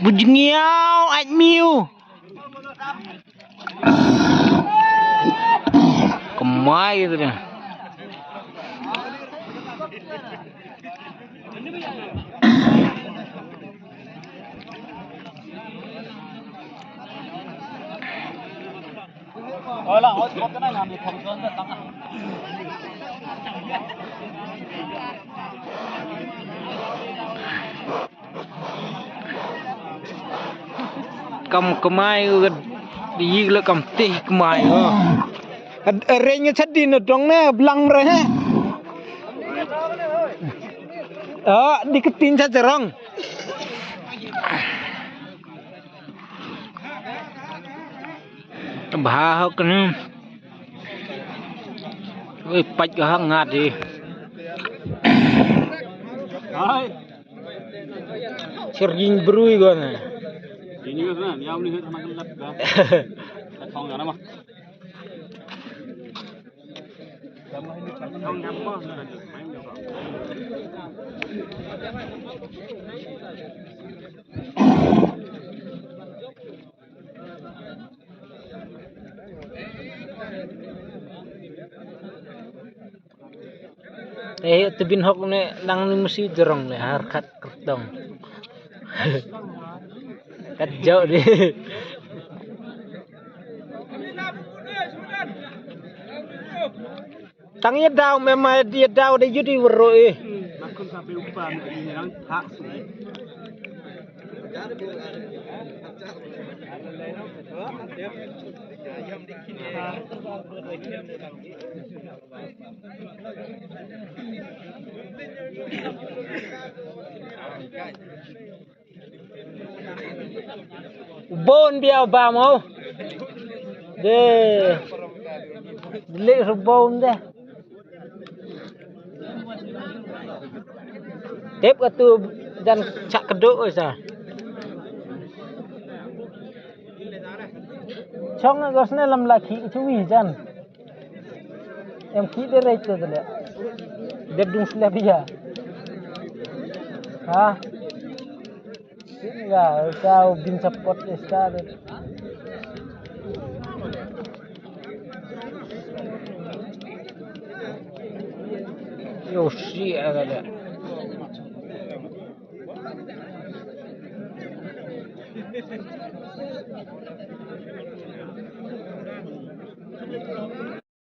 Bujngiao ạch miu. Kemai gitu dia. Lah, kau kena ngambil thomson dah tengah. Cầm kemai gần đi là cầm tê kemai renya chadi nó trong nè blang rồi ha di ketin saja rong bahaya kan pach hangat đi sergin berui con này ini kan yang ni sama gelap kan. Thong yang nama. Thong yang apa? Tebin hok ne nang ni mesti jerong ne harkat kertong. Kat jauh deh. Tangnya daun memang dia daun dia jadi beroi. Makun sampai upah ini yang hak. Bon dia ba mau. Deh. Beli rebon deh. Tep tu dan cak keduk sah. Chong agosne lam laki chui jan. Em ki de reit tu le. De dung slabia. Ha? Enggak, kau bin support esta. Yo shit ada.